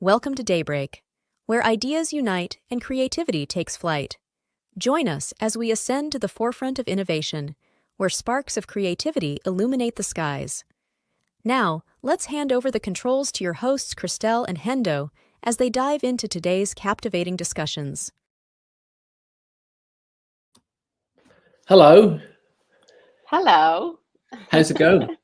Welcome to Daybreak, where ideas unite and creativity takes flight. Join us as we ascend to the forefront of innovation, where sparks of creativity illuminate the skies. Now, let's hand over the controls to your hosts Christel and Hendo as they dive into today's captivating discussions. Hello. Hello. How's it going?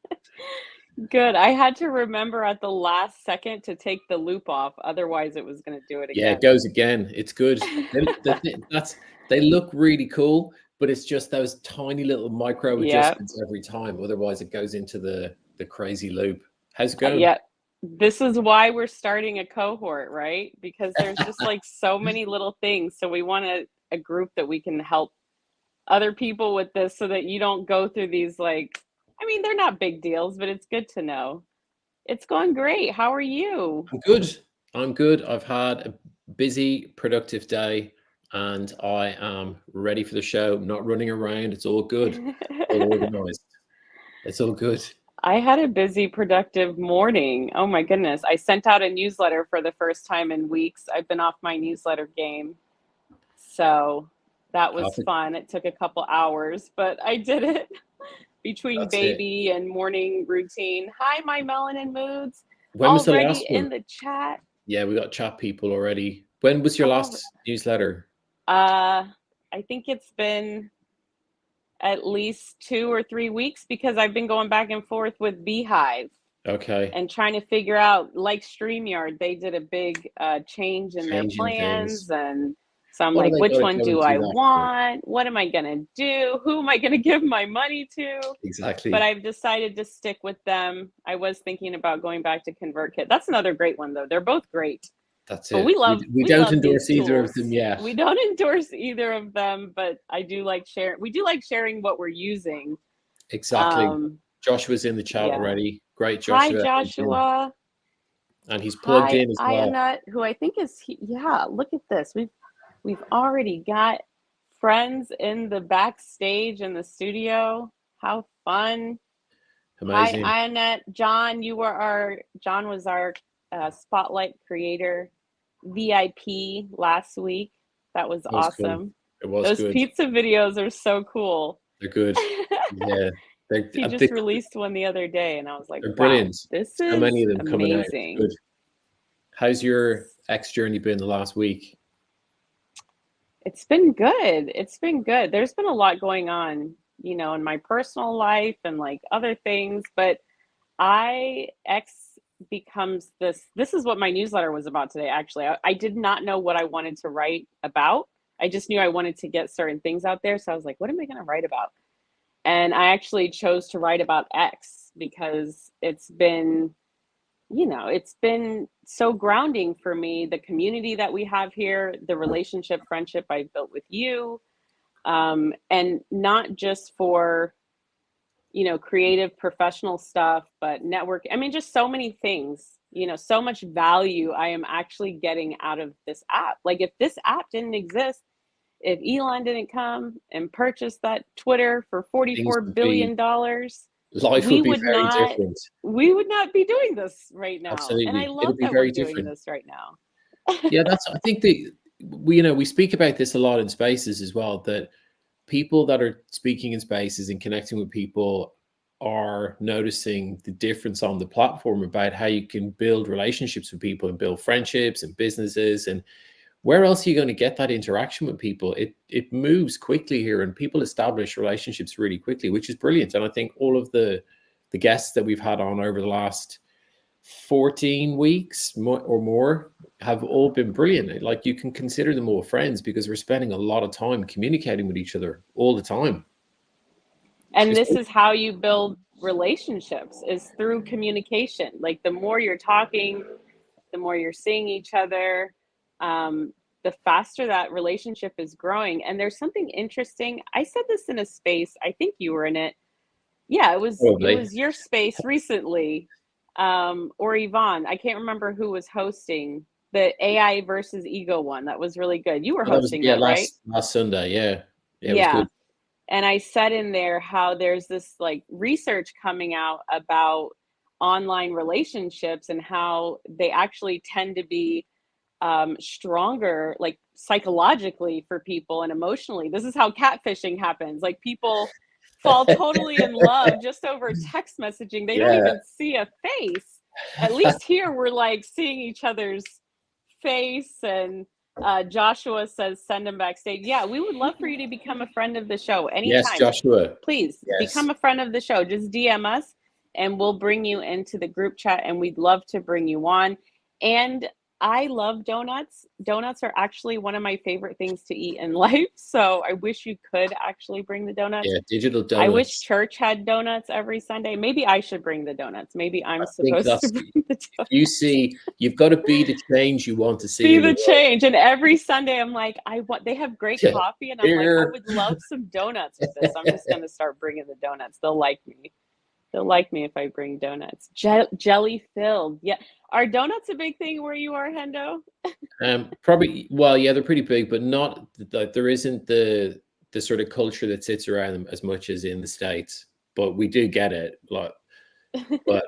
Good. I had to remember at the last second to take the loop off. Otherwise, it was going to do it Yeah, again. it goes again. It's good. They look really cool, but it's just those tiny little micro adjustments every time. Otherwise, it goes into the crazy loop. How's it going? Yeah. This is why we're starting a cohort, right? Because there's just like so many little things. So we want a group that we can help other people with this so that you don't go through these they're not big deals, but it's good to know. It's going great. How are you? I'm good. I've had a busy, productive day, and I am ready for the show. I'm not running around. It's all good. All organized. It's all good. I had a busy, productive morning. Oh my goodness. I sent out a newsletter for the first time in weeks. I've been off my newsletter game. So that was fun. It took a couple hours, but I did it. Between baby and morning routine. Hi, my melanin moods. When was the last one? In the chat. Yeah, we got chat people already. When was your last newsletter? I think it's been at least 2 or 3 weeks because I've been going back and forth with Beehive. Okay. And trying to figure out, like StreamYard, they did a big change in their plans, and so I'm like, which one do I want? What am I going to do? Who am I going to give my money to? Exactly. But I've decided to stick with them. I was thinking about going back to ConvertKit. That's another great one, though. They're both great. That's but it. We don't endorse either of them yet. We don't endorse either of them, but I do like sharing. We do like sharing what we're using. Exactly. Josh was in the chat already. Great, Joshua. Hi, Joshua. And he's plugged in as well. Ionut, who I think is, look at this. We've already got friends in the backstage in the studio. How fun. Amazing. Hi, Ionut. John was our Spotlight Creator VIP last week. That was awesome. Cool. Those good. Pizza videos are so cool. They're good. Yeah. He just released one the other day, and I was like, they're brilliant. Wow, this so is many of them amazing. Coming out. Good. How's your X journey been the last week? It's been good. There's been a lot going on, in my personal life and like other things, but X becomes this is what my newsletter was about today. Actually, I did not know what I wanted to write about. I just knew I wanted to get certain things out there. So I was like, what am I going to write about? And I actually chose to write about X because it's been so grounding for me, the community that we have here, the friendship I built with you, and not just for, creative professional stuff, but network. I mean, just so many things, so much value I am actually getting out of this app. Like if this app didn't exist, if Elon didn't come and purchase that Twitter for $44 billion, life would be very different. We would not be doing this right now. Absolutely. And I love that we're doing this right now. Yeah, I think we speak about this a lot in spaces as well, that people that are speaking in spaces and connecting with people are noticing the difference on the platform about how you can build relationships with people and build friendships and businesses. And where else are you going to get that interaction with people? It moves quickly here, and people establish relationships really quickly, which is brilliant. And I think all of the guests that we've had on over the last 14 weeks or more have all been brilliant. Like you can consider them all friends because we're spending a lot of time communicating with each other all the time. And this is how you build relationships, is through communication. Like the more you're talking, the more you're seeing each other, the faster that relationship is growing. And there's something interesting. I said this in a space, I think you were in it. Yeah, it was your space recently, or Yvonne. I can't remember who was hosting the AI versus ego one. That was really good. You were hosting that, right? Last Sunday, yeah. Yeah. It was good. And I said in there how there's this like research coming out about online relationships and how they actually tend to be stronger, like psychologically for people and emotionally. This is how catfishing happens. Like people fall totally in love just over text messaging. They don't even see a face. At least here we're like seeing each other's face. And Joshua says, send him backstage. Yeah, we would love for you to become a friend of the show anytime. Yes, Joshua. Please become a friend of the show. Just DM us and we'll bring you into the group chat, and we'd love to bring you on. And I love donuts. Donuts are actually one of my favorite things to eat in life. So I wish you could actually bring the donuts. Yeah, digital donuts. I wish church had donuts every Sunday. Maybe I should bring the donuts. Maybe I'm supposed to bring the donuts. You see, you've got to be the change you want to see. Be the change. And every Sunday I'm like, they have great coffee. And I'm like, I would love some donuts with this. I'm just going to start bringing the donuts. They'll like me. They'll like me if I bring donuts. Jelly filled. Yeah. Are donuts a big thing where you are, Hendo? Probably. Well, yeah, they're pretty big, but not like there isn't the sort of culture that sits around them as much as in the States. But we do get it a lot. But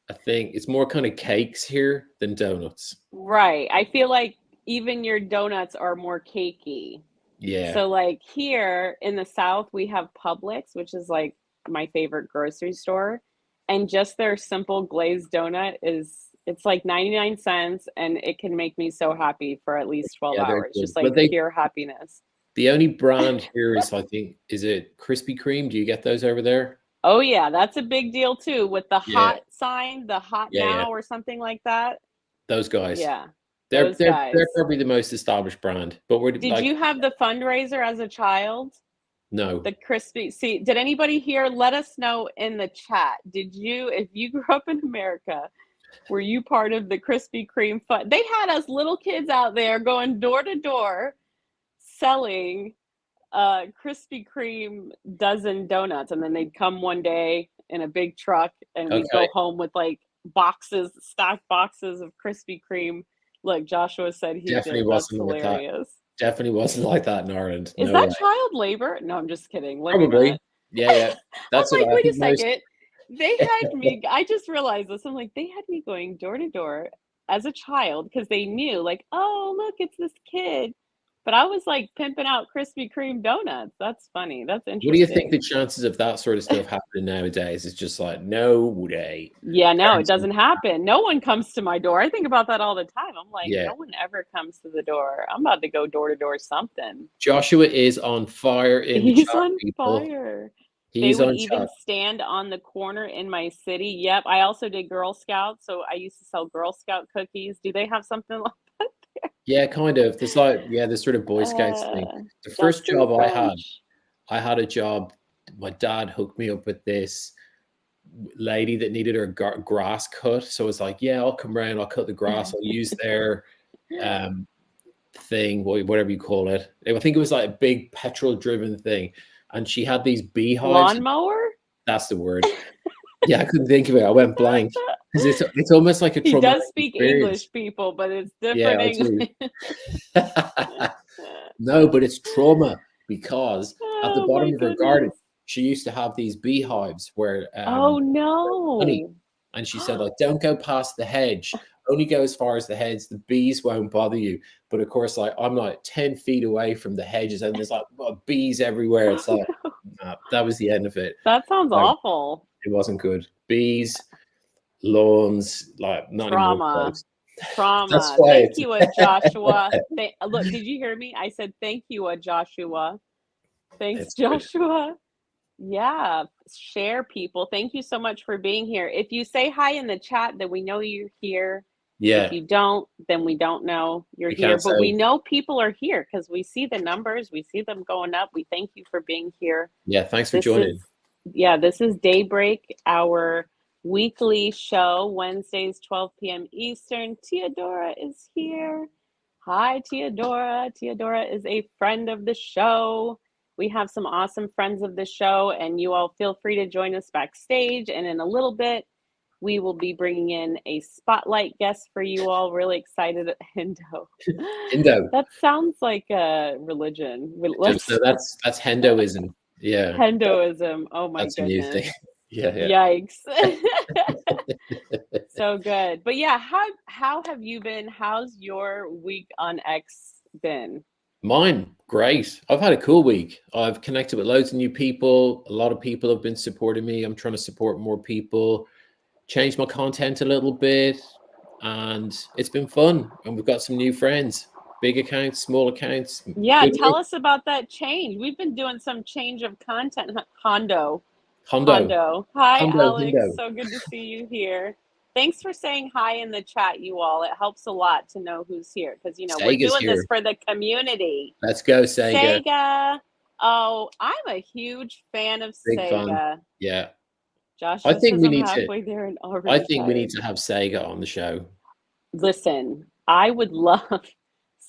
I think it's more kind of cakes here than donuts. Right. I feel like even your donuts are more cakey. Yeah. So like here in the South, we have Publix, which is like my favorite grocery store, and just their simple glazed donut it's like 99 cents, and it can make me so happy for at least 12 hours. Just like pure happiness. The only brand here is, I think, is it Krispy Kreme? Do you get those over there? Oh yeah, that's a big deal too, with the hot sign, the hot now or something like that. Those guys. Yeah. They're probably the most established brand. But did you have the fundraiser as a child? No. The crispy. See, did anybody here? Let us know in the chat. Did you, if you grew up in America, were you part of the Krispy Kreme fund? They had us little kids out there going door to door selling Krispy Kreme dozen donuts, and then they'd come one day in a big truck, and we'd go home with like stacked boxes of Krispy Kreme. Look, Joshua said he definitely did. wasn't That's hilarious. Definitely wasn't like that in Ireland. Is that child labor? No, I'm just kidding. Probably. Yeah. That's I'm like, wait a second. They had me, I just realized this. I'm like, they had me going door to door as a child because they knew, like, oh, look, it's this kid. But I was like pimping out Krispy Kreme donuts. That's funny. That's interesting. What do you think the chances of that sort of stuff happening nowadays? It's just like, no way. Yeah, no, it doesn't happen. No one comes to my door. I think about that all the time. I'm like, no one ever comes to the door. I'm about to go door to door something. Joshua is on fire in the chat, people. Fire. He's they would even stand on the corner in my city. Yep. I also did Girl Scouts. So I used to sell Girl Scout cookies. Do they have something like that there? Yeah, kind of. There's like, this sort of Boy Scouts thing. The first job I had a job. My dad hooked me up with this lady that needed her grass cut. So it's like, I'll come around, I'll cut the grass, I'll use their thing, whatever you call it. I think it was like a big petrol driven thing. And she had these beehives. Lawnmower? That's the word. Yeah, I couldn't think of it. I went blank. Because it's almost like a He does speak English, people, but it's different English. No, but it's trauma because at the bottom of her garden, she used to have these beehives where honey. And she said, like, don't go past the hedge. Only go as far as the hedge. The bees won't bother you. But of course, like, I'm like 10 feet away from the hedges, and there's like bees everywhere. It's like, that was the end of it. That sounds awful. It wasn't good. Bees, lawns, like not trauma. Trauma. Thank you, Joshua. Look, did you hear me? I said thank you, Joshua. Thanks, Joshua. Yeah, share, people. Thank you so much for being here. If you say hi in the chat, then we know you're here. Yeah. If you don't, then we don't know you're here. But we know people are here because we see the numbers. We see them going up. We thank you for being here. Yeah, thanks for joining. This is Daybreak, our weekly show, Wednesdays, 12 p.m. Eastern. Teodora is here. Hi, Teodora. Teodora is a friend of the show. We have some awesome friends of the show, and you all feel free to join us backstage. And in a little bit, we will be bringing in a spotlight guest for you all. Really excited. Hendo. Hendo. That sounds like a religion. So that's Hendoism. Yeah. Hendoism. Oh my goodness. A new thing. Yeah. Yikes. So good. But yeah, how have you been? How's your week on X been? Mine, great. I've had a cool week. I've connected with loads of new people. A lot of people have been supporting me. I'm trying to support more people, change my content a little bit, and it's been fun. And we've got some new friends, big accounts, small accounts. Yeah, Good tell work. us about that change. We've been doing some change of content. Hondo. Hondo, Hondo. Hi, Hondo, Alex. Hondo. So good to see you here. Thanks for saying hi in the chat, you all. It helps a lot to know who's here because, we're Sega's doing this here. for the community. Let's go, Sega. Sega. Oh, I'm a huge fan of Big fun. Sega. Yeah. I Joshua think says we I'm need to. halfway there and I already think we need tired. to have Sega on the show. Listen, I would love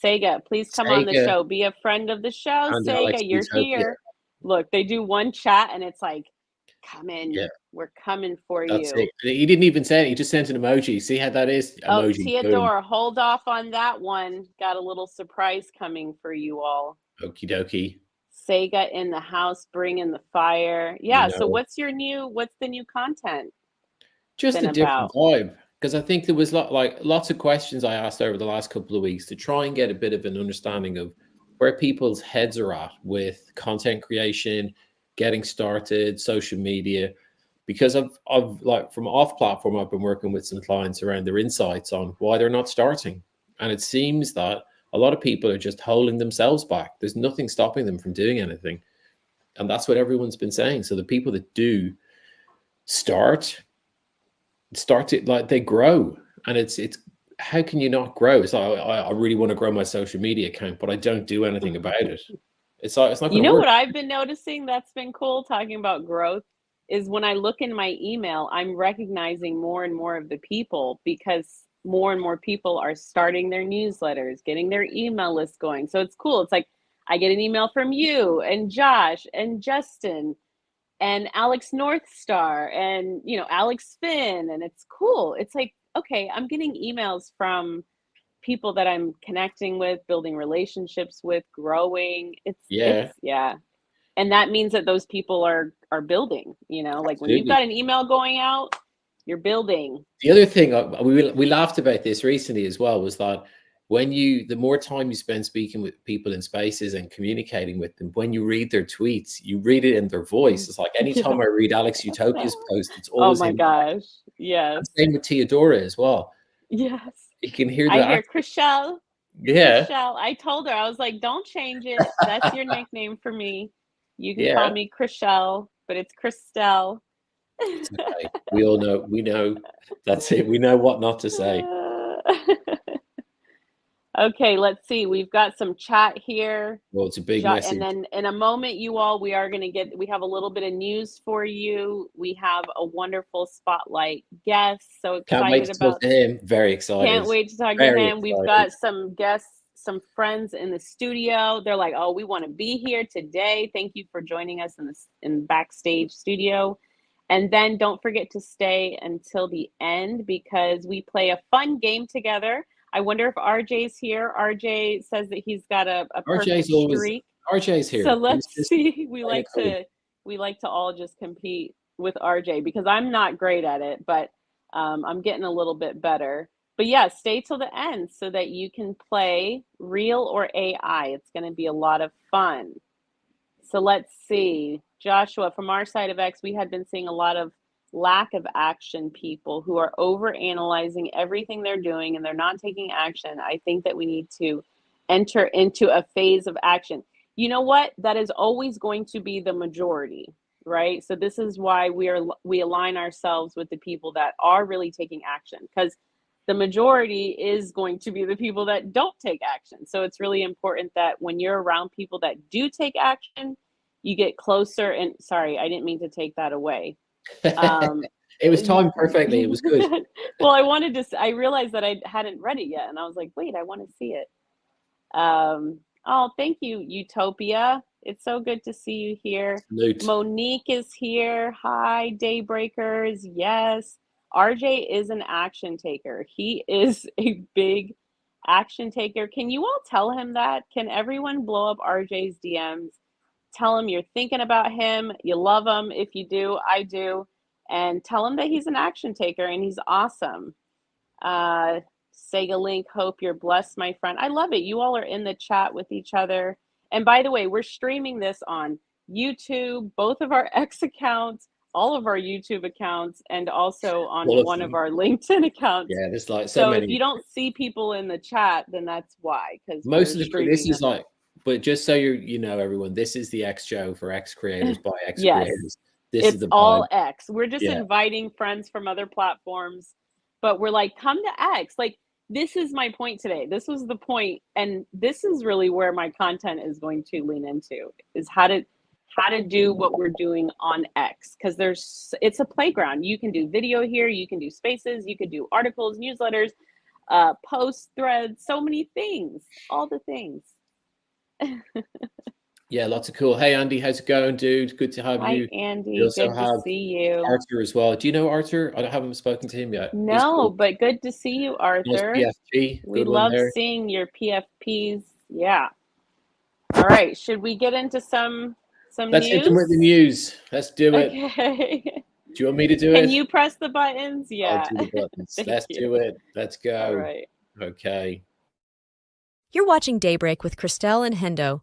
Sega. Please come on the Sega show. Be a friend of the show, and Alex Sega. You're Utopia. here. Look, they do one chat and it's like, come in. Yeah. We're coming for That's you. it. He didn't even say it. He just sent an emoji. See how that is? Oh, Emoji. Boom. Theodore, hold off on that one. Got a little surprise coming for you all. Okie dokie. Sega in the house, bringing the fire. Yeah. So what's the new content? Just a different vibe. Because I think there was lots of questions I asked over the last couple of weeks to try and get a bit of an understanding of where people's heads are at with content creation, getting started, social media. Because I've like from off platform, I've been working with some clients around their insights on why they're not starting. And it seems that a lot of people are just holding themselves back. There's nothing stopping them from doing anything. And that's what everyone's been saying. So the people that do start it, like they grow. And it's how can you not grow? It's like I really want to grow my social media account, but I don't do anything about it. It's like it's not going to work. What I've been noticing that's been cool talking about growth is when I look in my email, I'm recognizing more and more of the people because more and more people are starting their newsletters, getting their email list going. So it's cool. It's like I get an email from you and Josh and Justin and Alex Northstar and, Alex Finn. And it's cool. It's like, okay, I'm getting emails from people that I'm connecting with, building relationships with, growing. It's and that means that those people are building, like when you've got an email going out, you're building. The other thing we laughed about this recently as well was that the more time you spend speaking with people in spaces and communicating with them, when you read their tweets, you read it in their voice. It's like anytime I read Alex Utopia's post, it's always oh my gosh, yes. Same with Theodora as well. Yes, you can hear that. I hear Christel. Yeah, Christel. I told her, I was like, don't change it. That's your nickname for me. You can call me Christel, but it's Christel. It's okay. We all know. We know. That's it. We know what not to say. Okay, let's see. We've got some chat here. Well, it's a big message. And then in a moment, you all, we have a little bit of news for you. We have a wonderful spotlight guest. So excited Can't wait to talk to him. Very excited. Can't wait to talk to him. We've got some guests, some friends in the studio. They're like, oh, we want to be here today. Thank you for joining us in the backstage studio. And then don't forget to stay until the end because we play a fun game together. I wonder if RJ's here. RJ says that he's got a perfect streak. RJ's here. So let's see. We like to all just compete with RJ because I'm not great at it, but I'm getting a little bit better. But yeah, stay till the end so that you can play real or AI. It's going to be a lot of fun. So let's see. Joshua, from our side of X, we had been seeing a lot of lack of action people who are over analyzing everything they're doing and they're not taking action. I think that we need to enter into a phase of action. You know what? That is always going to be the majority, right? So this is why we align ourselves with the people that are really taking action because the majority is going to be the people that don't take action. So it's really important that when you're around people that do take action, you get closer. And sorry, I didn't mean to take that away. It was timed perfectly. It was good. Well, I realized that I hadn't read it yet. And I was like, wait, I want to see it. Oh, thank you, Utopia. It's so good to see you here. Salute. Monique is here. Hi, Daybreakers. Yes. RJ is an action taker. He is a big action taker. Can you all tell him that? Can everyone blow up RJ's DMs? Tell him you're thinking about him. You love him. If you do, I do. and tell him that he's an action taker and he's awesome. Sega Link, hope you're blessed, my friend. I love it. You all are in the chat with each other. And by the way, we're streaming this on YouTube, both of our X accounts, all of our YouTube accounts, and also on one of our LinkedIn accounts. Yeah, there's like so many. If you don't see people in the chat, then that's why. Because most of the this is like, but just so you know, everyone, this is the X show for X creators by X creators. This is the all X. We're just inviting friends from other platforms, but we're like, come to X. Like, this is my point today. This was the point, and this is really where my content is going to lean into, is how to do what we're doing on X, because it's a playground. You can do video here, you can do spaces, you can do articles, newsletters, posts, threads, so many things, all the things. Yeah, lots of cool. Hey, Andy, how's it going, dude? Good to have you. Hi, Andy. Good to see you. Arthur as well. Do you know Arthur? I haven't spoken to him yet. No, cool. But good to see you, Arthur. Nice PFP. We love seeing your PFPs. Yeah. All right. Should we get into some Let's news? hit them with the news. Let's do it. Okay. Do you want me to do it? Can you press the buttons? Yeah. I'll do the buttons. Let's do it. Let's go. All right. Okay. You're watching Daybreak with Christel and Hendo.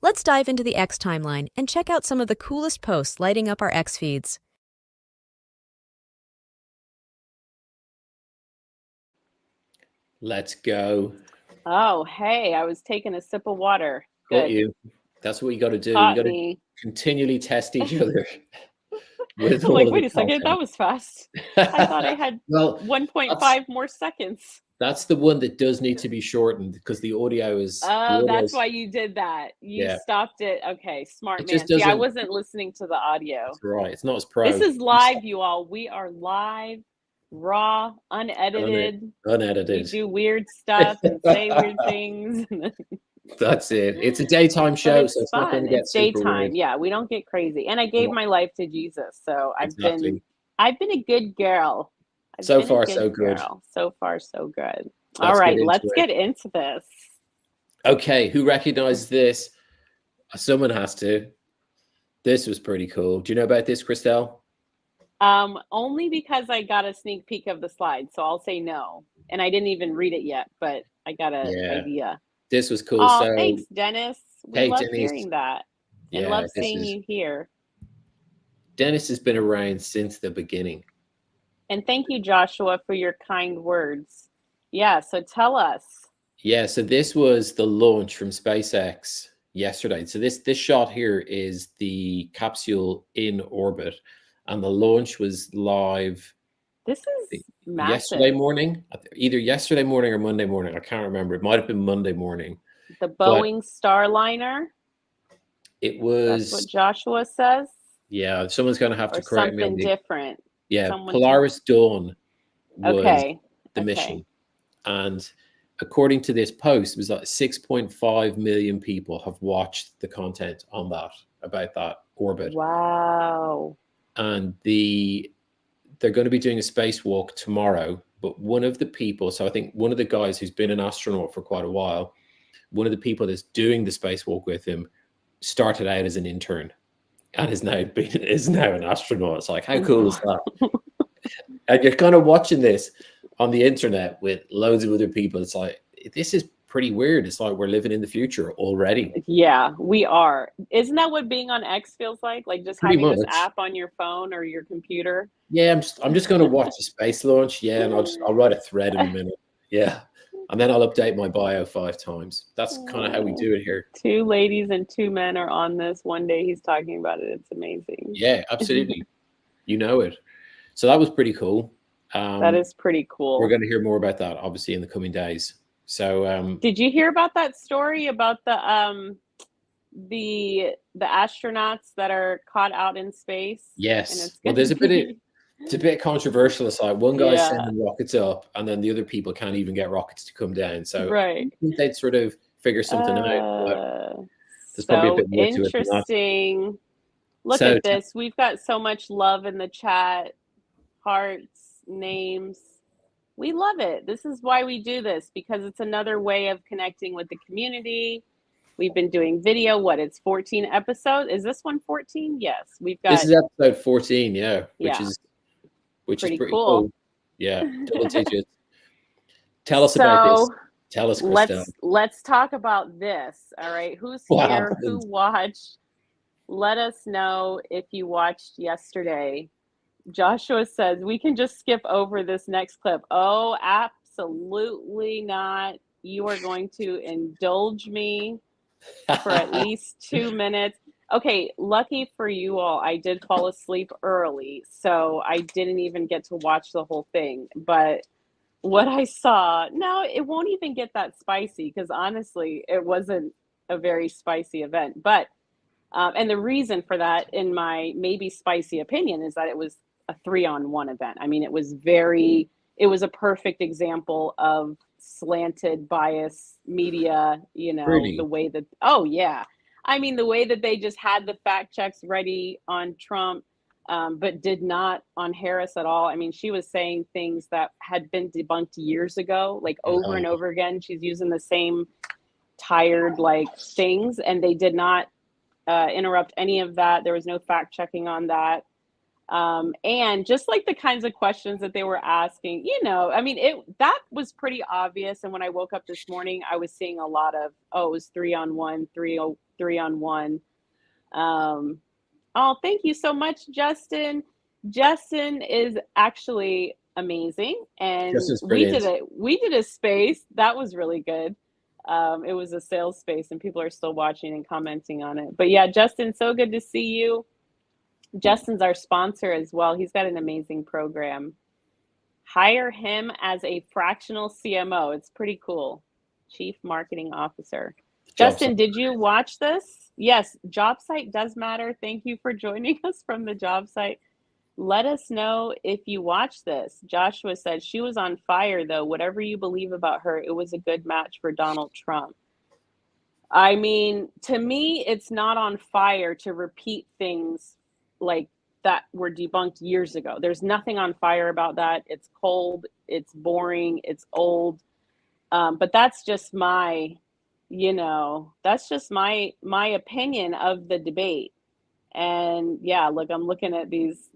Let's dive into the X timeline and check out some of the coolest posts lighting up our X feeds. Let's go. Oh, hey, I was taking a sip of water. Good. Got you. That's what you got to do. You got to continually test each other. Wait a second, that was fast. I thought I had 1.5 more seconds. That's the one that does need to be shortened because the audio is. Oh, that's why you did that. You stopped it. Okay, smart man. See, I wasn't listening to the audio. That's right. It's not as pro. This is live, you all. We are live, raw, unedited. Unedited. We do weird stuff and say weird things. That's it. It's a daytime show, so it's not going to get super daytime. weird. Yeah, we don't get crazy. And I gave my life to Jesus, so I've been a good girl. So far, so good. So far, so good. All right, let's get into this. Okay, who recognizes this? Someone has to. This was pretty cool. Do you know about this, Christel? Only because I got a sneak peek of the slide, so I'll say no. And I didn't even read it yet, but I got an idea. This was cool. Oh, thanks, Dennis. We love hearing that. And love seeing you here. Dennis has been around since the beginning. And thank you, Joshua, for your kind words. Yeah, so tell us. Yeah, so this was the launch from SpaceX yesterday. So this shot here is the capsule in orbit, and the launch was live. This is massive. Yesterday morning, either yesterday morning or Monday morning. I can't remember. It might have been Monday morning. The Boeing Starliner. It was. That's what Joshua says. Yeah, someone's going to have to correct me. Something different. Yeah, Polaris Dawn was the mission. And according to this post, it was like 6.5 million people have watched the content on that, about that orbit. Wow. And they're going to be doing a spacewalk tomorrow. But one of the people, so I think one of the guys who's been an astronaut for quite a while, one of the people that's doing the spacewalk with him started out as an intern. And is now an astronaut. It's like, how cool is that? And you're kind of watching this on the internet with loads of other people. It's like, this is pretty weird. It's like we're living in the future already. Yeah, we are. Isn't that what being on X feels like? Like just having this app on your phone or your computer? Yeah, I'm just going to watch the space launch. Yeah, and I'll write a thread in a minute. Yeah. And then I'll update my bio 5 times. That's kind of how we do it here. 2 ladies and 2 men are on this. One day he's talking about it. It's amazing. Yeah, absolutely. You know it. So that was pretty cool. That is pretty cool. We're going to hear more about that, obviously, in the coming days. So, did you hear about that story about the astronauts that are caught out in space? Yes. Well, there's it's a bit controversial. It's like one guy's sending rockets up, and then the other people can't even get rockets to come down. So I think they'd sort of figure something out. There's probably a bit more to it than that. Interesting. Look at this. We've got so much love in the chat. Hearts, names. We love it. This is why we do this, because it's another way of connecting with the community. We've been doing video. What, it's 14 episodes. Is this one 14? Yes. We've got, This is episode 14, yeah, which yeah, is pretty pretty cool. cool. Yeah, double digits. Tell us about this. So Tell us, Christel. let's talk about this. All right. Who's What here? happened? Who watched? Let us know if you watched yesterday. Joshua says we can just skip over this next clip. Oh, absolutely not. You are going to indulge me for at least 2 minutes. Okay, lucky for you all, I did fall asleep early, so I didn't even get to watch the whole thing. But what I saw, no, it won't even get that spicy because honestly, it wasn't a very spicy event. But and the reason for that, in my maybe spicy opinion, is that it was a 3-on-1 event. I mean, it was a perfect example of slanted bias media, Really? the way that, oh yeah. I mean, the way that they just had the fact checks ready on Trump, but did not on Harris at all. I mean, she was saying things that had been debunked years ago, like over and over again. She's using the same tired like things, and they did not interrupt any of that. There was no fact checking on that. And just like the kinds of questions that they were asking, I mean, that was pretty obvious. And when I woke up this morning, I was seeing a lot of, it was 3-on-1, 3-on-1. Oh, thank you so much, Justin. Justin is actually amazing. And we did a space that was really good. It was a sales space and people are still watching and commenting on it. But yeah, Justin, so good to see you. Justin's our sponsor as well. He's got an amazing program. Hire him as a fractional CMO. It's pretty cool. Chief Marketing Officer. Justin, did you watch this? Yes, job site does matter. Thank you for joining us from the job site. Let us know if you watch this. Joshua said she was on fire, though. Whatever you believe about her, it was a good match for Donald Trump. I mean, to me, it's not on fire to repeat things like that were debunked years ago. There's nothing on fire about that. It's cold, it's boring, it's old. But that's just my, that's just my opinion of the debate. And yeah, look, I'm looking at these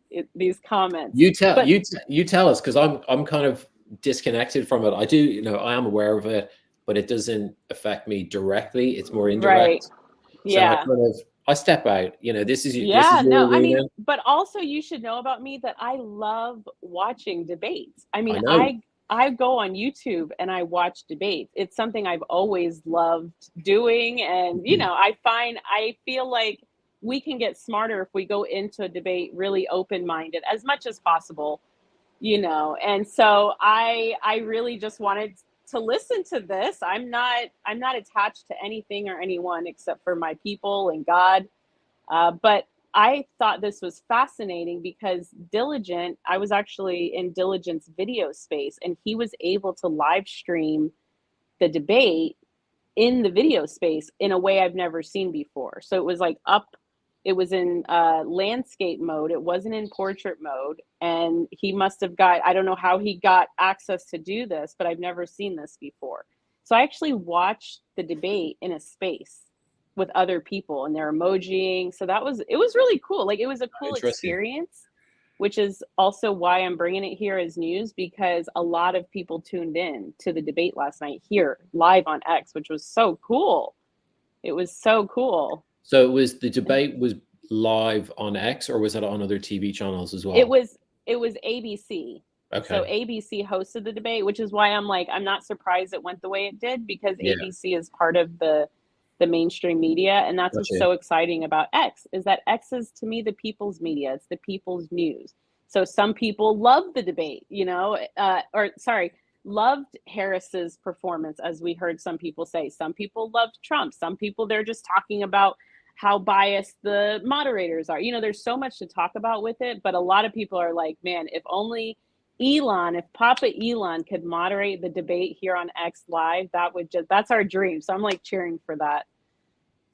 comments. You tell us, because I'm kind of disconnected from it. I do, I am aware of it, but it doesn't affect me directly. It's more indirect. Right. Yeah. So I step out. This is yeah. This is your arena. I mean, but also you should know about me that I love watching debates. I mean, I go on YouTube and I watch debates. It's something I've always loved doing, and I feel like we can get smarter if we go into a debate really open-minded as much as possible, and so I really just wanted to listen to this. I'm not attached to anything or anyone except for my people and God, but I thought this was fascinating because I was actually in Diligent's video space, and he was able to live stream the debate in the video space in a way I've never seen before. So it was like it was in landscape mode. It wasn't in portrait mode. And he must have I don't know how he got access to do this, but I've never seen this before. So I actually watched the debate in a space with other people, and they're emojiing. So it was really cool. Like, it was a cool experience, which is also why I'm bringing it here as news, because a lot of people tuned in to the debate last night here live on X, which was so cool. It was so cool. So the debate was live on X, or was it on other TV channels as well? It was ABC. Okay. So ABC hosted the debate, which is why I'm not surprised it went the way it did, because ABC is part of the mainstream media. And that's what's so exciting about X, is that X is, to me, the people's media. It's the people's news. So some people loved the debate, loved Harris's performance, as we heard some people say. Some people loved Trump. Some people, they're just talking about how biased the moderators are. There's so much to talk about with it, but a lot of people are like, man, if only if Papa Elon could moderate the debate here on X Live, that's our dream. So I'm cheering for that.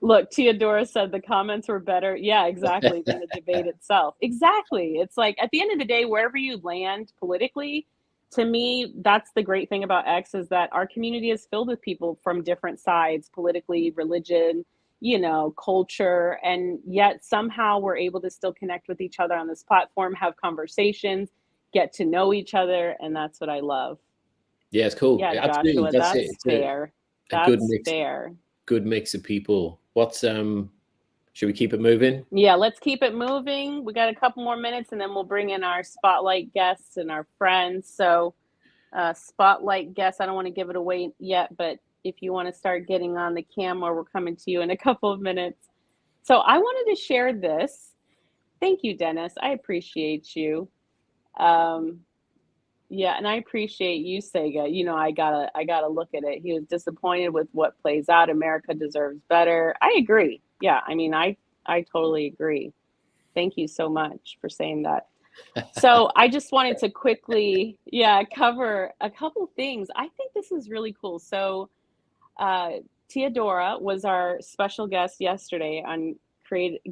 Look, Teodora said the comments were better. Yeah, exactly. Than the debate itself. Exactly. It's at the end of the day, wherever you land politically, to me, that's the great thing about X, is that our community is filled with people from different sides, politically, religion, culture, and yet somehow we're able to still connect with each other on this platform, have conversations, get to know each other, and that's what I love. Yeah, it's cool. Yeah, Absolutely. Joshua, That's it. that's It's fair. a good That's mix. fair. Good mix of people. Should we keep it moving? Yeah, let's keep it moving. We got a couple more minutes and then we'll bring in our spotlight guests and our friends. So, spotlight guests, I don't want to give it away yet, but if you want to start getting on the camera, we're coming to you in a couple of minutes. So, I wanted to share this. Thank you, Dennis. I appreciate you. Yeah, and I appreciate you, Sega. I gotta look at it. He was disappointed with what plays out. America deserves better. I agree. Yeah, I mean, I totally agree. Thank you so much for saying that. So I just wanted to quickly, cover a couple things. I think this is really cool. So Teodora was our special guest yesterday on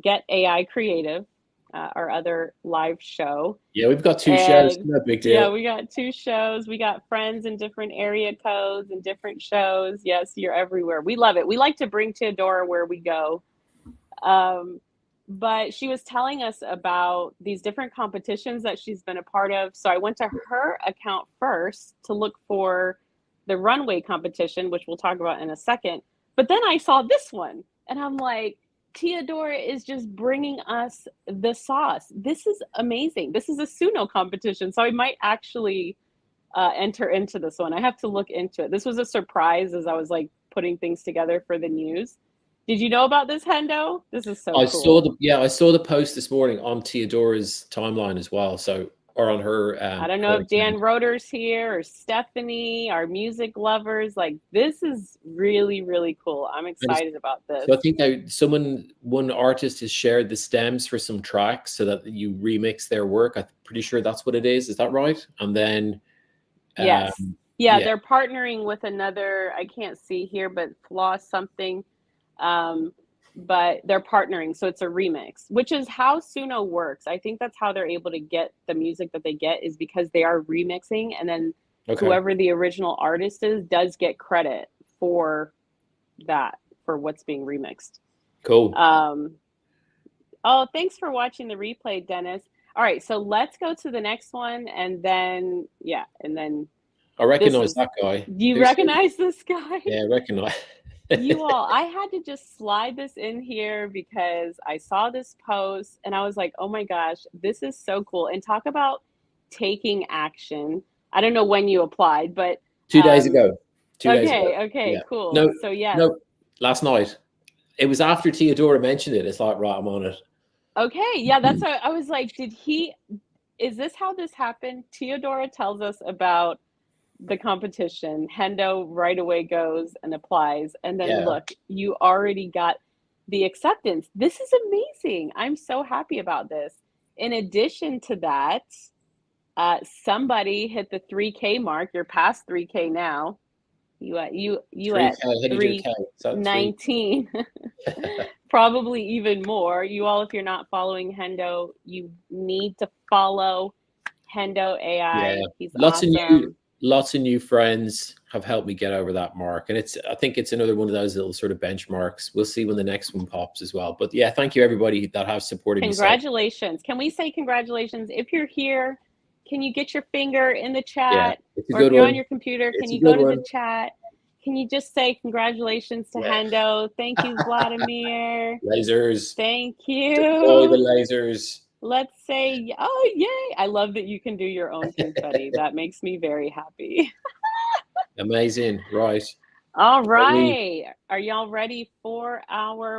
Get AI Creative, our other live show. Yeah, we've got two shows. No big deal. Yeah, we got two shows. We got friends in different area codes and different shows. Yes, you're everywhere. We love it. We like to bring Teodora where we go. But she was telling us about these different competitions that she's been a part of. So I went to her account first to look for the runway competition, which we'll talk about in a second. But then I saw this one and I'm like, Teodora is just bringing us the sauce. This is amazing. This is a Suno competition. So I might actually enter into this one. I have to look into it. This was a surprise as I was like putting things together for the news. Did you know about this, Hendo? This is so cool. I saw the post this morning on Teodora's timeline as well. So, or on her. I don't know if Dan Roeder's here or Stephanie, our music lovers. Like, this is really, really cool. I'm excited about this. So I think one artist has shared the stems for some tracks so that you remix their work. I'm pretty sure that's what it is. Is that right? And then. Yes. They're partnering with another, I can't see here, but Floss something. But they're partnering, so it's a remix, which is how Suno works. I think that's how they're able to get the music that they get, is because they are remixing, and then whoever the original artist is does get credit for that, for what's being remixed. Cool. Oh, thanks for watching the replay, Dennis. All right, so let's go to the next one, and then I recognize that guy. Do you recognize this guy? Yeah, I recognize. You all, I had to just slide this in here because I saw this post and I was like, oh my gosh, this is so cool. And talk about taking action. I don't know when you applied, but 2 days ago. 2 days ago. Okay, cool. No, so yeah. No, last night. It was after Teodora mentioned it. It's like, right, I'm on it. Okay, yeah, that's what I was like, is this how this happened? Teodora tells us about the competition. Hendo right away goes and applies, and then look, you already got the acceptance. This is amazing. I'm so happy about this. In addition to that, somebody hit the 3K mark. You're past 3K now. You at 319. Probably even more. You all, if you're not following Hendo, you need to follow Hendo AI. He's awesome. Lots of new friends have helped me get over that mark. And I think it's another one of those little sort of benchmarks. We'll see when the next one pops as well. But yeah, thank you everybody that have supported me. Congratulations. Can we say congratulations? If you're here, can you get your finger in the chat? Or if you're on your computer, can you go to the chat? Can you just say congratulations to Hendo? Thank you, Vladimir. Lasers. Thank you. Deploy the lasers. Let's say, oh, yay. I love that you can do your own confetti. That makes me very happy. Amazing. Right. All right. Are y'all ready for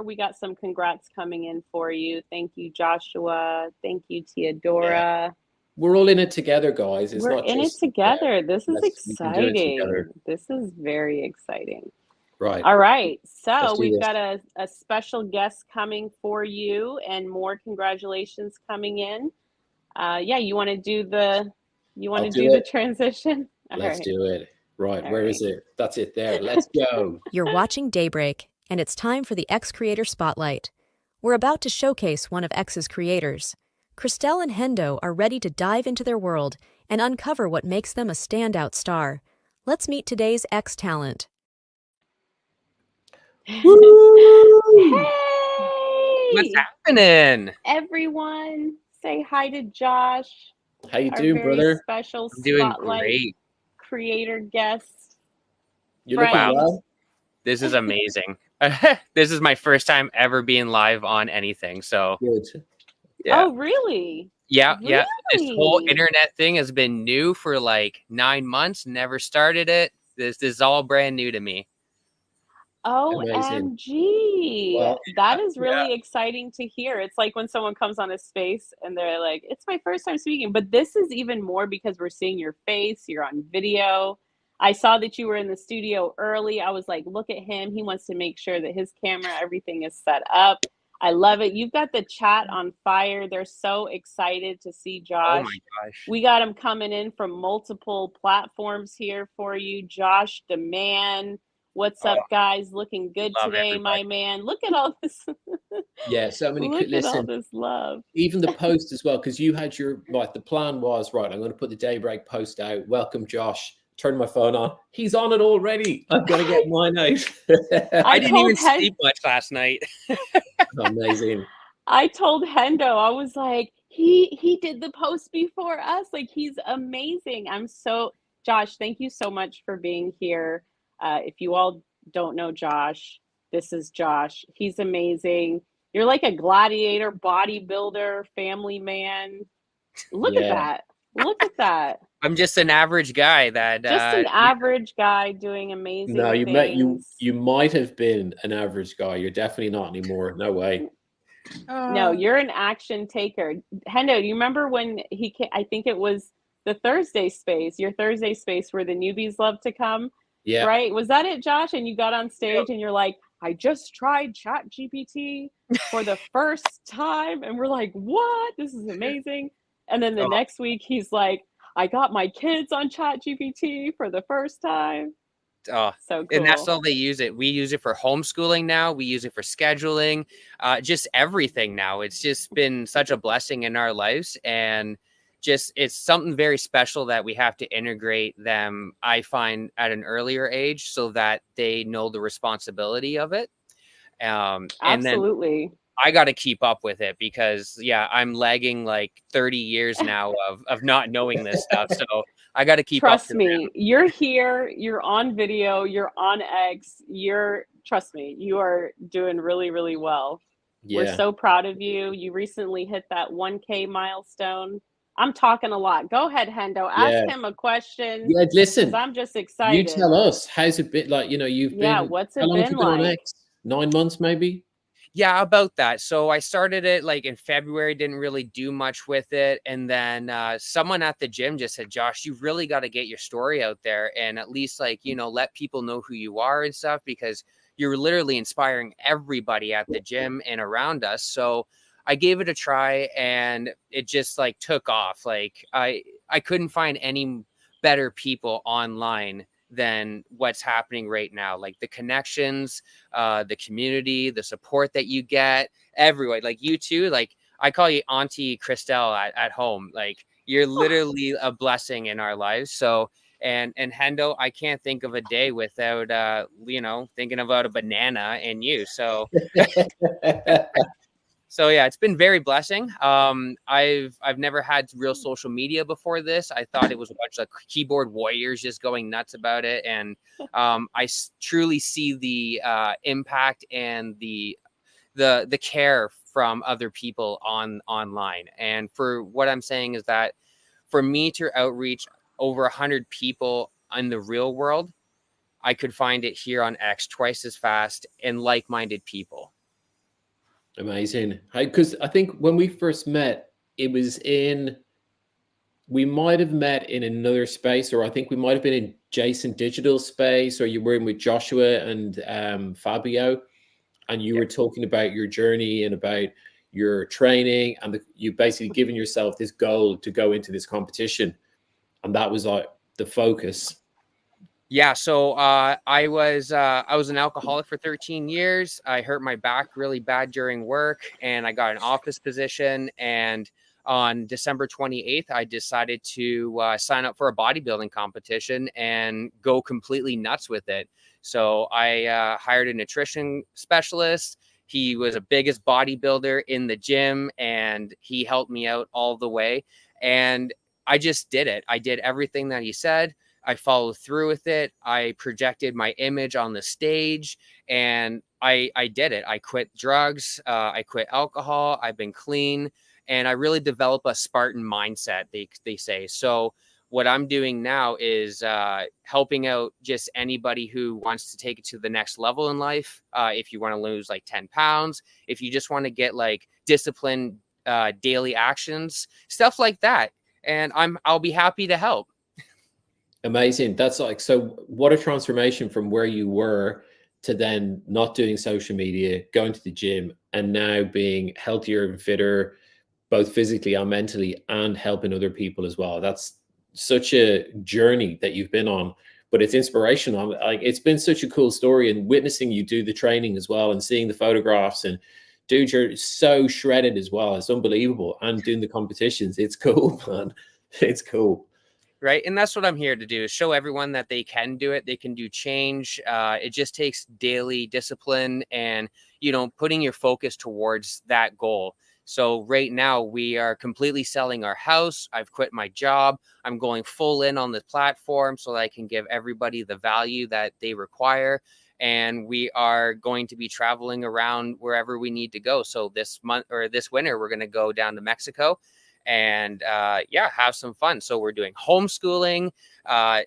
we got some congrats coming in for you. Thank you, Joshua. Thank you, Teodora. Yeah. We're all in it together, guys. We're in it together. This is exciting. This is very exciting. Right. All right. So we've got a special guest coming for you, and more congratulations coming in. You want to do the transition? Let's do it. Right. Where is it? That's it there. Let's go. You're watching Daybreak, and it's time for the X Creator Spotlight. We're about to showcase one of X's creators. Christel and Hendo are ready to dive into their world and uncover what makes them a standout star. Let's meet today's X talent. Hey! What's happening? Everyone, say hi to Josh. How you our doing, very brother? special I'm doing spotlight great. creator guest. You looking Friend. well? This is amazing. This is my first time ever being live on anything. So Good. yeah. Oh, really? Yeah. This whole Really? internet thing has been new for like 9 months. Never started it. This is all brand new to me. Amazing. OMG. Well, That is really exciting to hear. It's like when someone comes on a space and they're like, it's my first time speaking. But this is even more because we're seeing your face, you're on video. I saw that you were in the studio early. I was like, look at him. He wants to make sure that his camera, everything is set up. I love it. You've got the chat on fire. They're so excited to see Oh Josh. my gosh. We got him coming in from multiple platforms here for you. Josh, the man. What's up, guys? Looking good Love today, everybody. my man. Look at all this. yeah, so many. Look at all Listen, this love. even the post as well, because you had your like the plan was right. I'm going to put the Daybreak post out. Welcome, Josh. Turn my phone on. He's on it already. I've got to get mine out. I didn't told even sleep much last night. Amazing. I told Hendo, I was like, he did the post before us. Like, he's amazing. Josh, thank you so much for being here. If you all don't know Josh, this is Josh. He's amazing. You're like a gladiator, bodybuilder, family man. Look at that. Look at that. I'm just an average guy that Just an average guy doing amazing No, things. you might have been an average guy. You're definitely not anymore. No way. No, you're an action taker. Hendo, do you remember when he came, I think it was the Thursday space, your Thursday space where the newbies love to come, Yeah. right? Was that it, Josh? And you got on stage and you're like, I just tried Chat GPT for the first time. And we're like, what? This is amazing. And then the next week he's like, I got my kids on Chat GPT for the first time. Oh, so cool. And that's all they use it. We use it for homeschooling now. We use it for scheduling, just everything now. It's just been such a blessing in our lives. And just it's something very special that we have to integrate them, I find, at an earlier age so that they know the responsibility of it. And Absolutely. then I got to keep up with it because, yeah, I'm lagging like 30 years now of not knowing this stuff. So I got to keep up. Trust me, you're here, you're on video, you're on X, trust me, you are doing really, really well. Yeah. We're so proud of you. You recently hit that 1K milestone. I'm talking a lot. Go ahead, Hendo. Ask him a question. Yeah, listen. I'm just excited. You tell us, how's it been? Like, you've been. What's it how long have been you been on like? X? 9 months, maybe? Yeah, about that. So I started it like in February, didn't really do much with it. And then someone at the gym just said, Josh, you really got to get your story out there and at least let people know who you are and stuff, because you're literally inspiring everybody at the gym and around us. So I gave it a try and it just took off. I couldn't find any better people online than what's happening right now. Like the connections, the community, the support that you get, everyone, like you too. Like I call you Auntie Christel at home. Like you're literally a blessing in our lives. So, and Hendo, I can't think of a day without, thinking about a banana and you. So, so yeah, it's been very blessing. I've never had real social media before this. I thought it was a bunch of keyboard warriors just going nuts about it, and I truly see the impact and the care from other people online. And for what I'm saying is that for me to outreach over 100 people in the real world, I could find it here on X twice as fast and like-minded people. Amazing. Because I think when we first met, we might have met in another space, or I think we might have been in Jason Digital space, or you were in with Joshua and Fabio, and you were talking about your journey and about your training, and you basically given yourself this goal to go into this competition, and that was the focus. Yeah, so I was an alcoholic for 13 years. I hurt my back really bad during work, and I got an office position. And on December 28th, I decided to sign up for a bodybuilding competition and go completely nuts with it. So I hired a nutrition specialist. He was the biggest bodybuilder in the gym, and he helped me out all the way. And I just did it. I did everything that he said. I followed through with it. I projected my image on the stage, and I did it. I quit drugs. I quit alcohol. I've been clean, and I really developed a Spartan mindset, they say. So what I'm doing now is helping out just anybody who wants to take it to the next level in life. If you want to lose like 10 pounds, if you just want to get like disciplined daily actions, stuff like that. And I'll be happy to help. Amazing. That's like, so what a transformation from where you were to then not doing social media, going to the gym, and now being healthier and fitter, both physically and mentally, and helping other people as well. That's such a journey that you've been on, but it's inspirational. Like, it's been such a cool story, and witnessing you do the training as well and seeing the photographs, and dude, you're so shredded as well. It's unbelievable. And doing the competitions, it's cool, man. It's cool. Right. And that's what I'm here to do, is show everyone that they can do it. They can do change. It just takes daily discipline and, putting your focus towards that goal. So right now we are completely selling our house. I've quit my job. I'm going full in on the platform so that I can give everybody the value that they require. And we are going to be traveling around wherever we need to go. So this month, or this winter, we're going to go down to Mexico and have some fun. So we're doing homeschooling.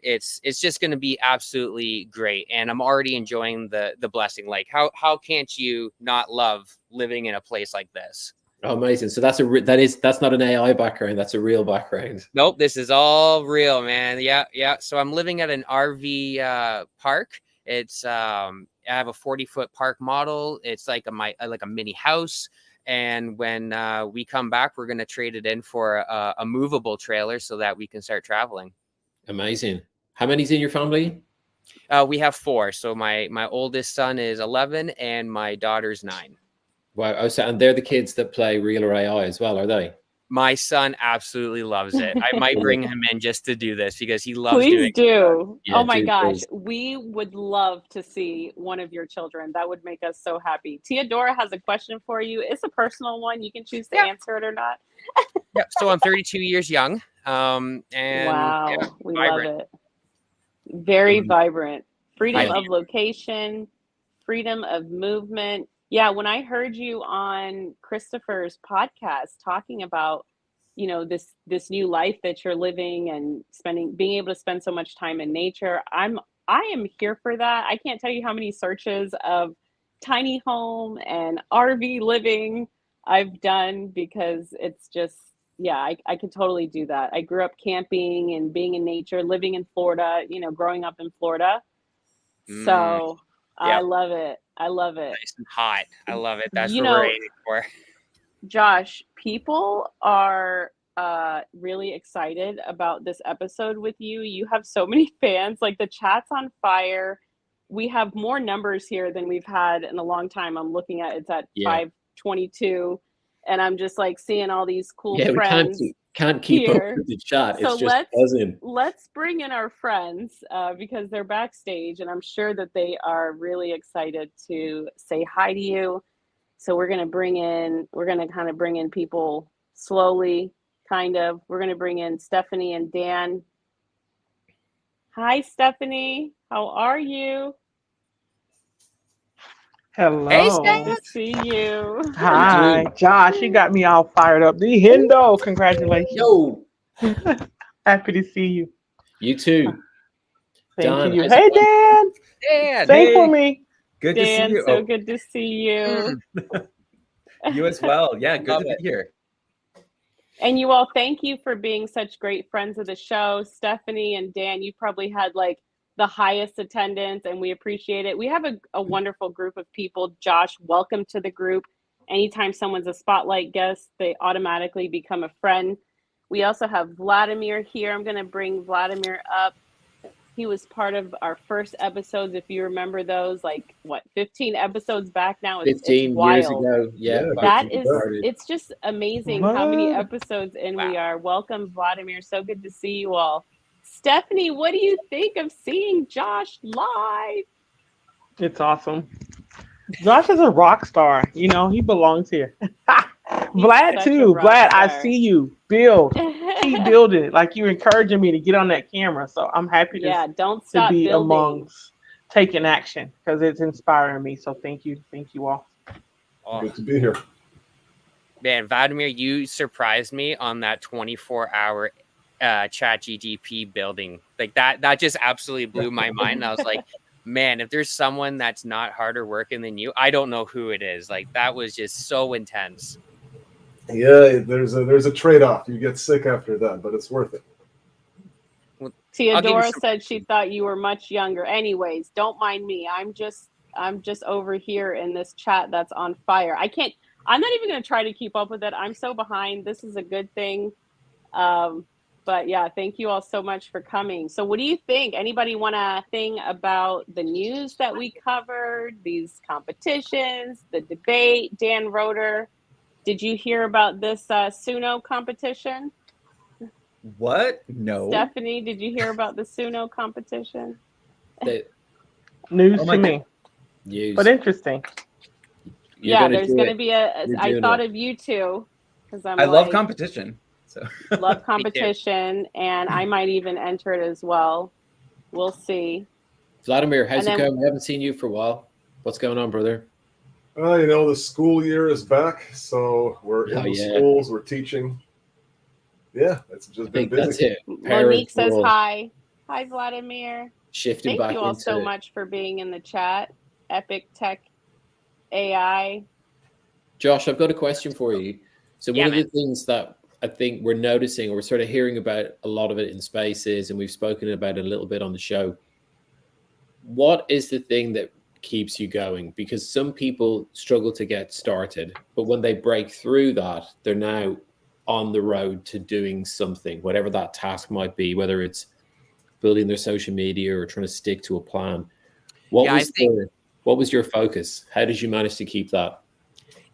It's just going to be absolutely great, and I'm already enjoying the blessing. Like, how can't you not love living in a place like this? Oh, amazing. So that's not an AI background, that's a real background. Nope, this is all real, man. Yeah. So I'm living at an RV park. It's I have a 40-foot park model. It's like a mini house. And when we come back, we're going to trade it in for a movable trailer so that we can start traveling. Amazing. How many's in your family? We have 4. So my oldest son is 11 and my daughter's 9. Wow. Oh, so, and they're the kids that play real or AI as well, are they? My son absolutely loves it. I might bring him in just to do this because he loves Please doing do. Yeah, oh my gosh. please. We would love to see one of your children. That would make us so happy. Theodora has a question for you. It's a personal one. You can choose to answer it or not. Yeah. So I'm 32 years young. And wow. We vibrant. love it. Very vibrant. Freedom I of location, freedom of movement. Yeah, when I heard you on Christopher's podcast talking about, this new life that you're living and being able to spend so much time in nature, I am here for that. I can't tell you how many searches of tiny home and RV living I've done, because it's just, I could totally do that. I grew up camping and being in nature, living in Florida, growing up in Florida. So I love it. I love it. Nice and hot. I love it. That's what we're aiming for. Josh, people are really excited about this episode with you. You have so many fans. Like, the chat's on fire. We have more numbers here than we've had in a long time. I'm looking at it's at 522, and I'm just like seeing all these cool friends. We can't keep up with the chat. So it's just buzzing. Let's bring in our friends because they're backstage, and I'm sure that they are really excited to say hi to you. So we're going to kind of bring in people slowly, kind of. We're going to bring in Stephanie and Dan. Hi, Stephanie. How are you? Hello. Hey, Good to see you. Hi, Josh. You got me all fired up. The Hendo, congratulations. Yo. Happy to see you. You too. Thank you. Hey, Dan. Dan. Sing for me. Good Dan, to see you. so good to see you. You as well. Yeah, good to be here. And you all, thank you for being such great friends of the show. Stephanie and Dan, you probably had like the highest attendance, and we appreciate it. We have a wonderful group of people. Josh, welcome to the group. Anytime someone's a spotlight guest, they automatically become a friend. We also have Vladimir here. I'm going to bring Vladimir up. He was part of our first episodes, if you remember those, like what, 15 episodes back now. It's 15 years wild. ago. Yeah. That is, started. it's just amazing how many What? episodes in Wow. we are. Welcome, Vladimir. So good to see you all. Stephanie, what do you think of seeing Josh live? It's awesome. Josh is a rock star. You know, he belongs here. Vlad such a too. rock Vlad, I star. see you. Build. Keep building it. Like you're encouraging me to get on that camera. So I'm happy Yeah, don't to stop be building. amongst taking action because it's inspiring me. So thank you. Thank you all. Oh, Good to be here. man, Vladimir, you surprised me on that 24-hour chat GTP building. Like that just absolutely blew my mind. And I was like, man, if there's someone that's not harder working than you, I don't know who it is. Like that was just so intense. Yeah, there's a trade-off. You get sick after that, but it's worth it. Well, Theodora said she thought you were much younger. Anyways, don't mind me. I'm just over here in this chat that's on fire. I'm not even going to try to keep up with it. I'm so behind. This is a good thing. But yeah, thank you all so much for coming. So what do you think? Anybody want to thing about the news that we covered, these competitions, the debate? Dan Roeder, did you hear about this Suno competition? What? No. Stephanie, did you hear about the Suno competition? News Oh to my me, News. but interesting. You're There's going to be You're I doing thought it. of you two because I love competition. So love competition, and I might even enter it as well. We'll see. Vladimir, how's And it then- going? We haven't seen you for a while. What's going on, brother? You know, the school year is back, so we're in the schools, we're teaching. Yeah, it's just been busy. That's it. Monique says hi. Hi, Vladimir. Shifting Thank back you all into so much for being in the chat. Epic Tech AI. Josh, I've got a question for you. So Yeah, one of the things that I think we're noticing, or we're sort of hearing about a lot of it in spaces, and we've spoken about it a little bit on the show. What is the thing that keeps you going? Because some people struggle to get started, but when they break through that, they're now on the road to doing something, whatever that task might be, whether it's building their social media or trying to stick to a plan. What was your focus? How did you manage to keep that?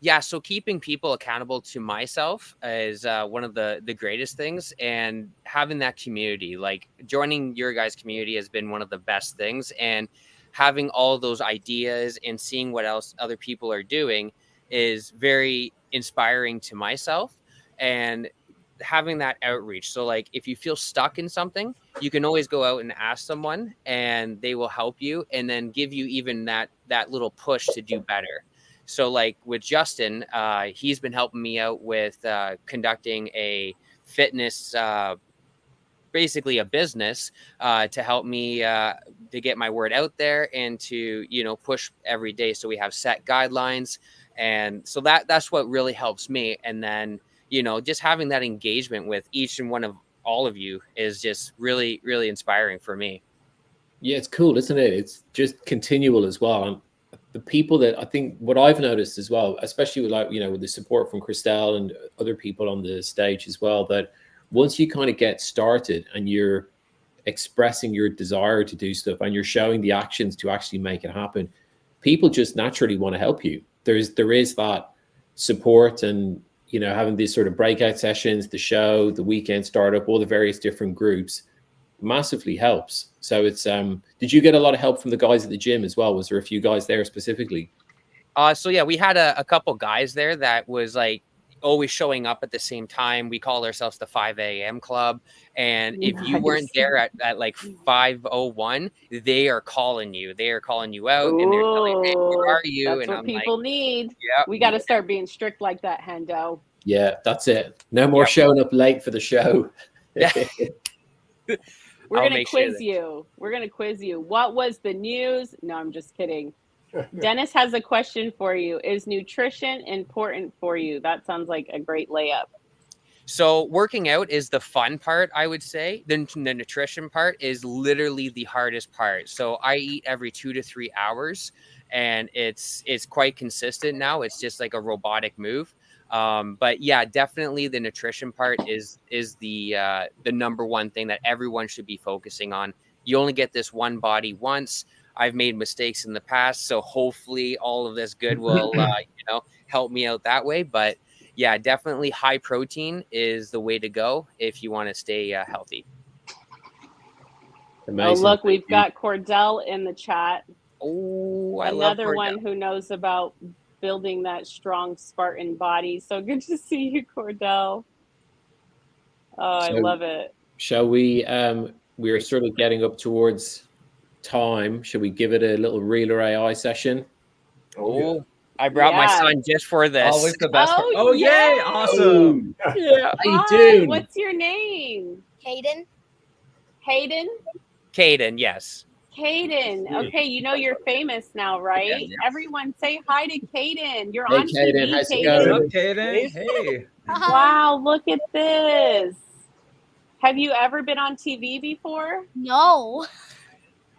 Yeah, so keeping people accountable to myself is one of the greatest things, and having that community, like joining your guys' community has been one of the best things, and having all those ideas and seeing what else other people are doing is very inspiring to myself, and having that outreach. So like if you feel stuck in something, you can always go out and ask someone and they will help you and then give you even that little push to do better. So like with Justin, he's been helping me out with conducting a fitness, basically a business to help me to get my word out there and to, push every day. So we have set guidelines. And so that's what really helps me. And then, just having that engagement with each and one of all of you is just really, really inspiring for me. Yeah, it's cool, isn't it? It's just continual as well. And the people that I think what I've noticed as well, especially with with the support from Christel and other people on the stage as well, that once you kind of get started and you're expressing your desire to do stuff and you're showing the actions to actually make it happen, people just naturally want to help you. There is that support, and having these sort of breakout sessions, the show, the weekend startup, all the various different groups massively helps. So it's did you get a lot of help from the guys at the gym as well? Was there a few guys there specifically? So yeah, we had a couple guys there that was like always showing up at the same time. We call ourselves the 5 a.m. club. And if you weren't there at like 5:01, they are calling you. They are calling you out. Ooh, and they're telling me, where are you? That's and what I'm people like, need. Yep, We got to start being strict like that, Hendo. Yeah, that's it. No more showing up late for the show. Yeah. We're going to quiz you. We're going to quiz you. What was the news? No, I'm just kidding. Dennis has a question for you. Is nutrition important for you? That sounds like a great layup. So working out is the fun part, I would say. The nutrition part is literally the hardest part. So I eat every 2 to 3 hours, and it's quite consistent now. It's just like a robotic move. But yeah, definitely the nutrition part is the number one thing that everyone should be focusing on you only get this one body once. I've made mistakes in the past, so hopefully all of this good will, help me out that way. But yeah, definitely high protein is the way to go if you want to stay healthy. Amazing. Oh, look, we've got Cordell in the chat. Oh, I Another love one who knows about building that strong Spartan body. So good to see you, Cordell. Oh, I love it. Shall we? We're sort of getting up towards time. Shall we give it a little Realer AI session? Oh, yeah. I brought my son just for this. Always the best part. Oh, yay! Awesome. Yeah. How you Hi, doing? what's your name? Hayden. Hayden? Caden, yes. Caden. Okay, you know you're famous now, right? Yeah. Everyone say hi to Caden. You're Hey, on Caden, TV, how's it What's going? up, Caden? Hey. Wow, look at this. Have you ever been on TV before? No.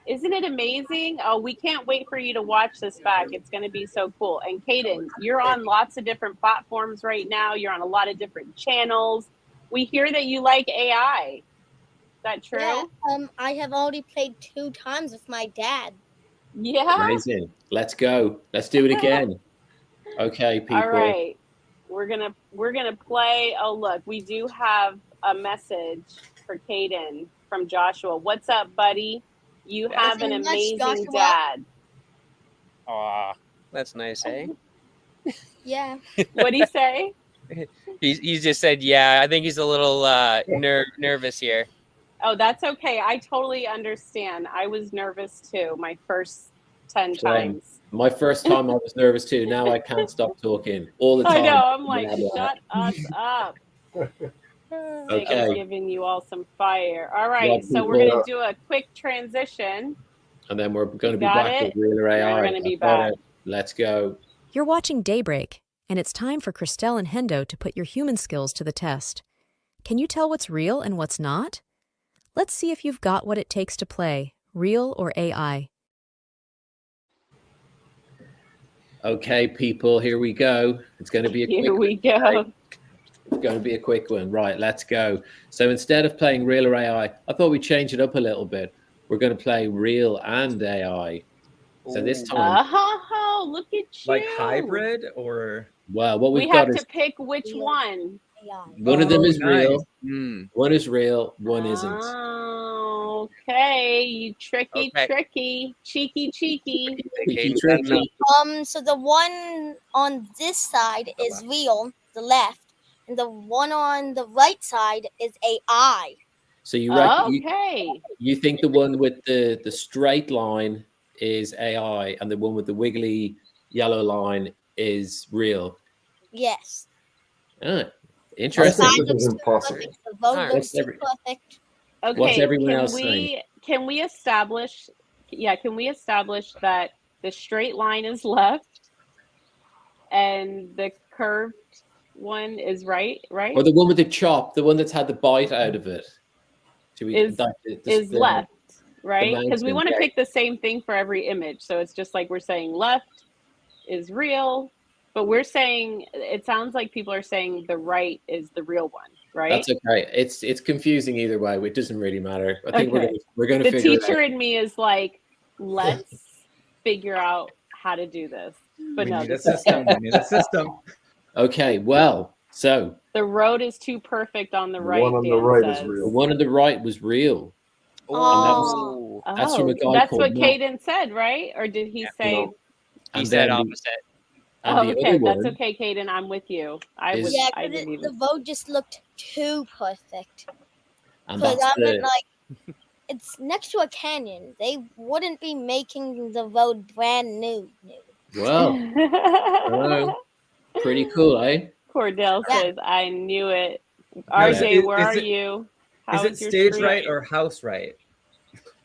Isn't it amazing? Oh, we can't wait for you to watch this back. It's going to be so cool. And Caden, you're on lots of different platforms right now. You're on a lot of different channels. We hear that you like AI. Is that true? Yeah, I have already played 2 times with my dad. Yeah. Amazing. Let's go. Let's do it again. Okay, people. All right. We're gonna play. Oh, look, we do have a message for Caden from Joshua. What's up, buddy? You have an amazing dad. Aw, that's nice, eh? Yeah. What'd he say? He's just said, yeah, I think he's a little nervous here. Oh, that's okay. I totally understand. I was nervous too. My first 10 times. My first time I was nervous too. Now I can't stop talking all the time. I know. I'm like, shut us up. Okay. Giving you all some fire. All right. So we're going to do a quick transition. And then we're going to be Got back it? with Realer AI. We're going to be back. Let's go. You're watching Daybreak, and it's time for Christel and Hendo to put your human skills to the test. Can you tell what's real and what's not? Let's see if you've got what it takes to play, real or AI. Okay, people, here we go. It's going to be a quick Here we go. It's going to be a quick one. Right, let's go. So instead of playing real or AI, I thought we'd change it up a little bit. We're going to play real and AI. So this time, Oh, look at you. Like hybrid or? well, what We got have is to pick which one. one of them is nice. real, one is real, one isn't. Oh, okay. You tricky, tricky, cheeky. Tricky. So the one on this side is real, the left, and the one on the right side is AI. So you reckon, Okay. you think the one with the straight line is AI and the one with the wiggly yellow line is real? Yes. Ah, interesting. This is impossible. The vote looks perfect. Okay. What's everyone else saying? Can we establish that the straight line is left and the curved one is right? Or the one with the chop, the one that's had the bite out of it. Is left, right? Because we want to pick the same thing for every image. So it's just like we're saying left is real, but we're saying, it sounds like people are saying the right is the real one, right? That's okay. It's confusing either way. It doesn't really matter. I think we're going to figure it out. The teacher in me is like, let's figure out how to do this. But no, the system. We need a system. Okay, well, so the road is too perfect on the right. The one on the right is real. The one on the right was real. Oh, that's from a guy that's called what Matt. Caden said, right? Or did he say? No. He said opposite. And the okay, other that's one okay, Caden. I'm with you. I didn't even. The vote just looked too perfect. And Because that's I meant like, it's next to a canyon. They wouldn't be making the road brand new. Well, pretty cool, eh? Cordell says, "I knew it." RJ, where are you? Is it stage right or house right?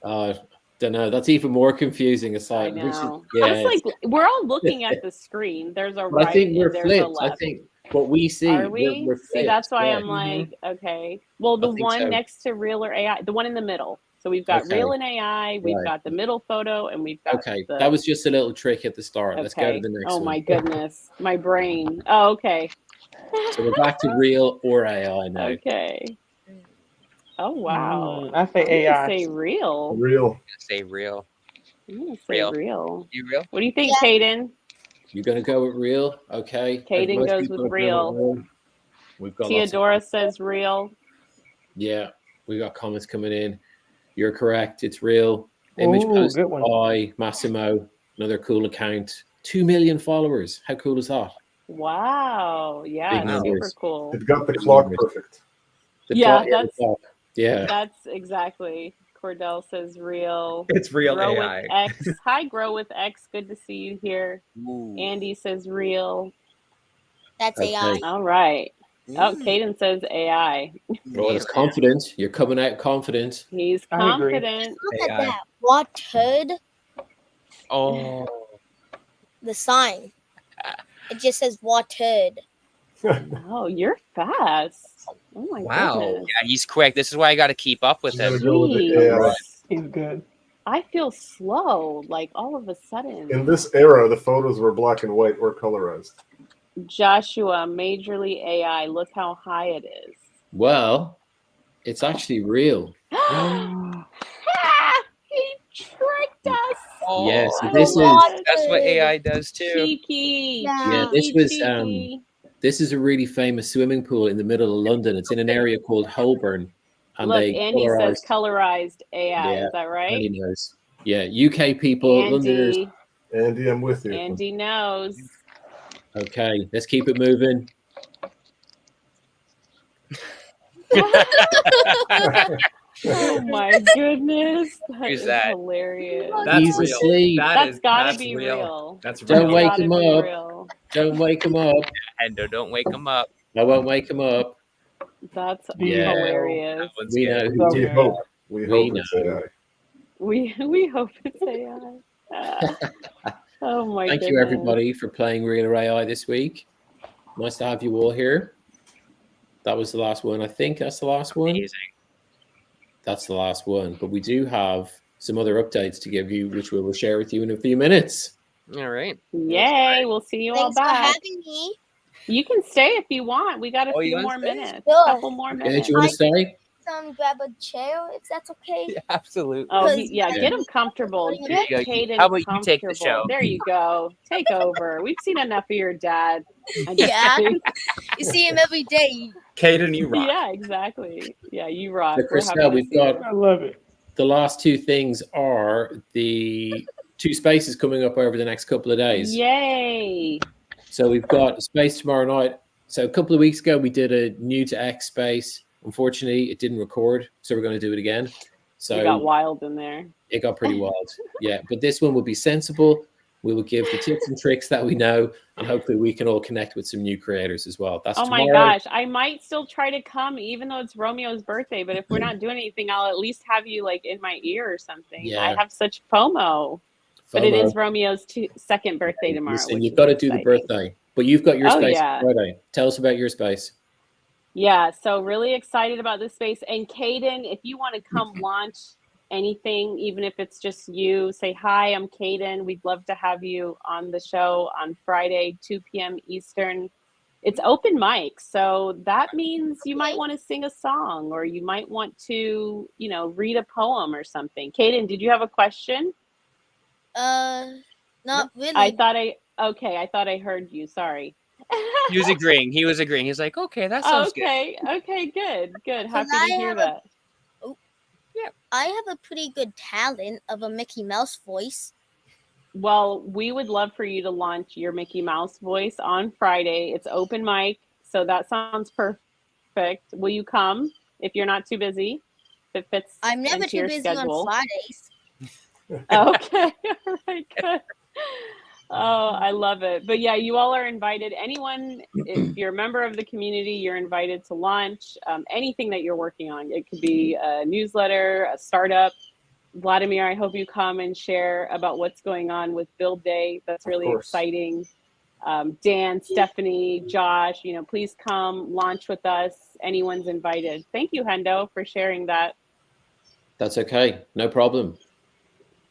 Don't know. That's even more confusing. It's like, It's like we're all looking at the screen. There's a right. I think we're and flipped. A left. I think what we see. Are we? We're See, that's why I'm like, okay. Well, the one so. next to real or AI, the one in the middle. So we've got real and AI. We've got the middle photo, and we've got. Okay, that was just a little trick at the start. Let's go to the next one. Oh my goodness, my brain. Oh, okay. So we're back to real or AI now. Okay. Oh wow. I say I'm gonna AI. say real. Real. Say real. I'm gonna say Real. real. You real? What do you think, Yeah. Caden? You're going to go with real? Okay. Caden Most goes people with are going real. We've got lots of, Theodora says real. yeah, we got comments coming in. You're correct. It's real. Image Ooh, posted good one. by Massimo. Another cool account. 2 million followers. How cool is that? Wow. Yeah, Big super numbers. cool. It got the Big clock numbers. perfect. The Yeah, clock- yeah. that's exactly. Cordell says real. It's real Grow AI. with X. Hi, Grow with X. Good to see you here. Ooh. Andy says real. That's Okay. AI. All right. Oh, Ooh. Caden says AI. Well, it's confident. You're coming out confident. He's I agree. confident. Look at AI. that. Watered Oh. the sign. It just says watered. Oh, you're fast. Oh my Wow. goodness. Yeah, he's quick. This is why I got to keep up with You gotta him. go with the Jeez. AI. He's good. I feel slow, like all of a sudden. In this era, the photos were black and white or colorized. Joshua, majorly AI. Look how high it is. Well, it's actually real. Ah, he tricked us. Oh, Yeah, so I this is love it. That's what AI does too. Cheeky. Yeah. this was cheeky. this is a really famous swimming pool in the middle of London. It's in an area called Holborn, and Look, they Andy says colorized. colorized AI. Yeah, Is that right? Andy knows. Yeah, UK people, Londoners. Andy, Andy, I'm with you. Andy knows. Okay, let's keep it moving. Oh my goodness. Who's Is that? hilarious. That's He's real. asleep. That's gotta that's be real. real. That's Don't real. wake Gotta him be up. real. Don't wake him up. Hendo, don't wake him up. I won't wake him up. That's Yeah. hilarious. That one's We good. know So who We did hope. that. We We hope it's know. AI. We hope it's AI. Oh my Thank goodness. you, everybody, for playing Real or AI this week. Nice to have you all here. That was the last one. I think that's the last one. Amazing. That's the last one. But we do have some other updates to give you, which we will share with you in a few minutes. All right. Yay, we'll see you all Thanks for back. having me. You can stay if you want. We got a Oh, you few wanna more stay? minutes. Sure. Couple more Okay, minutes. do you want to stay? Grab a chair if that's okay. Yeah, absolutely. Oh, Because yeah, I get him need comfortable. somebody Get There you go. Caden How about you take the comfortable. show? There you go. Take over. We've seen enough of your dad. I'm just Yeah. kidding. You see him every day. Caden, you rock. Yeah, exactly. Yeah, you rock. So, We're happy Christel, to we've see got you. I love it. the last two things are the two spaces coming up over the next couple of days. Yay. So we've got a space tomorrow night. So a couple of weeks ago, we did a new to X space. Unfortunately, it didn't record, so we're going to do it again. So You got wild in there. it got pretty wild. Yeah, but this one will be sensible. We will give the tips and tricks that we know, and hopefully we can all connect with some new creators as well. That's Oh tomorrow. my gosh, I might still try to come even though it's Romeo's birthday, but if we're not doing anything, I'll at least have you like in my ear or something. Yeah. I have such FOMO. But it is Romeo's second birthday tomorrow. Listen, which you've is got to do the exciting. birthday, but you've got your Oh, space yeah. Friday. Tell us about your space. Yeah, so really excited about this space. And Caden, if you want to come launch anything, even if it's just you, say, hi, I'm Caden. We'd love to have you on the show on Friday, 2 p.m. Eastern. It's open mic. So that means you might want to sing a song or you might want to, read a poem or something. Caden, did you have a question? Not really. I thought I heard you. Sorry. He was agreeing. He was like, okay, that sounds good. Okay, good. Happy I to hear have that. I have a pretty good talent of a Mickey Mouse voice. Well, we would love for you to launch your Mickey Mouse voice on Friday. It's open mic, so that sounds perfect. Will you come if you're not too busy? If it fits I'm never into too your busy schedule. on Fridays. Okay, all right, good. Oh, I love it. But yeah, you all are invited. Anyone, if you're a member of the community, you're invited to launch anything that you're working on. It could be a newsletter, a startup. Vladimir, I hope you come and share about what's going on with Build Day. That's really exciting. Dan, Stephanie, Josh, please come launch with us. Anyone's invited. Thank you, Hendo, for sharing that. That's okay. No problem.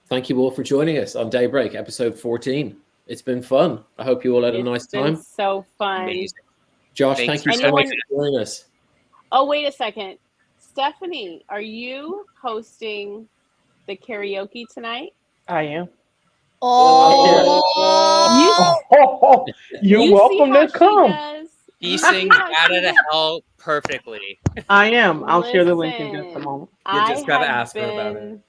Thank you all for joining us on Daybreak, episode 14. It's been fun. I hope you all had a nice time. It's been so fun. Amazing. Josh, thank you so much for joining us. Oh, wait a second. Stephanie, are you hosting the karaoke tonight? I am. Oh. You're You see welcome how to come. she does. He You see sings how Out she of the does? Hell perfectly. I am. I'll share the link in just a Listen, moment. You I just gotta have ask her about it. been.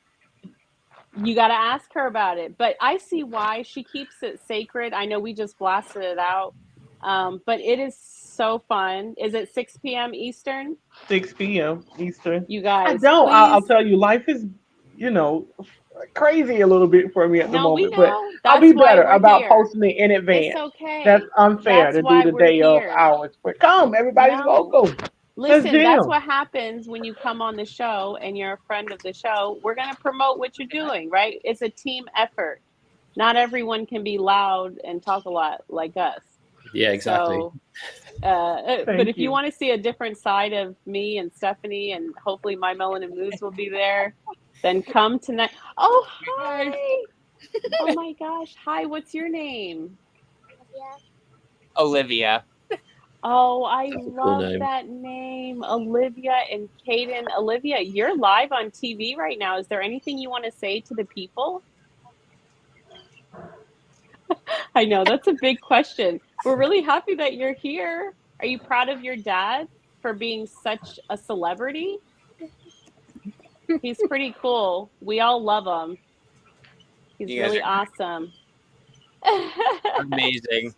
You got to ask her about it. But I see why she keeps it sacred. I know we just blasted it out, but it is so fun. Is it 6 p.m. Eastern? 6 p.m. Eastern. You I guys, don't. I'll please. tell you, life is, you know, crazy a little bit for me at the No, we moment, but know. I'll That's be why better we're about here. posting it in It's advance. That's okay. unfair That's to do why the we're day of here. hours. But come, everybody's No. welcome. Let's Listen, that's jam. what happens when you come on the show and you're a friend of the show. We're going to promote what you're doing, right? It's a team effort. Not everyone can be loud and talk a lot like us. Yeah, exactly. So, but Thank if you you. want to see a different side of me and Stephanie, and hopefully my Melanin Moves will be there, then come tonight. Oh, hi. Oh my gosh. Hi, what's your name? Olivia. Oh, I That's a cool love name. that name, Olivia and Kaden. Olivia, you're live on TV right now. Is there anything you want to say to the people? I know that's a big question. We're really happy that you're here. Are you proud of your dad for being such a celebrity? He's pretty cool. We all love him. He's You guys really are awesome. amazing.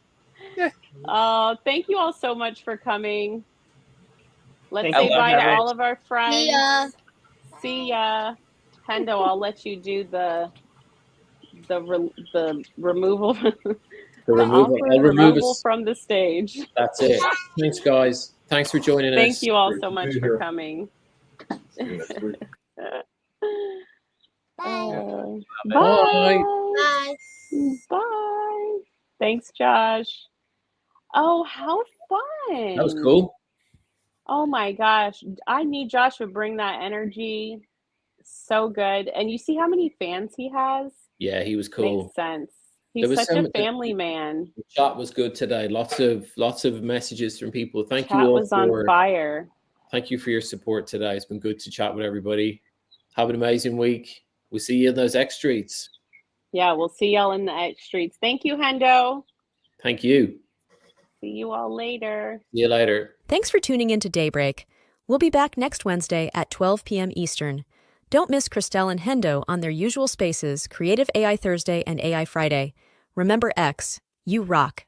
Oh, thank you all so much for coming. Let's Thank I say you for love bye to having it. me. all of our friends. See ya. See ya. Hendo, I'll let you do the removal, The the removal. awkward I'll remove removal us. from the stage. That's it. Thanks, guys. Thanks for joining Thank us. you all Great so to much be for here. coming. See you next week. Bye. Bye. Bye. Bye. Bye. Thanks, Josh. Oh, how That was fun. cool. Oh my gosh. I need Josh to bring that energy. So good. And you see how many fans he has? Yeah, he was Makes cool. sense. There He's was such a some. family man. The chat was good today. Lots of messages from people. Thank you Chat all was on fire. thank you for your support today. It's been good to chat with everybody. Have an amazing week. We'll see you in those X streets. Yeah, we'll see y'all in the X streets. Thank you, Hendo. Thank you. See you all later. See you later. Thanks for tuning in to Daybreak. We'll be back next Wednesday at 12 p.m. Eastern. Don't miss Christel and Hendo on their usual spaces, Creative AI Thursday and AI Friday. Remember X, you rock.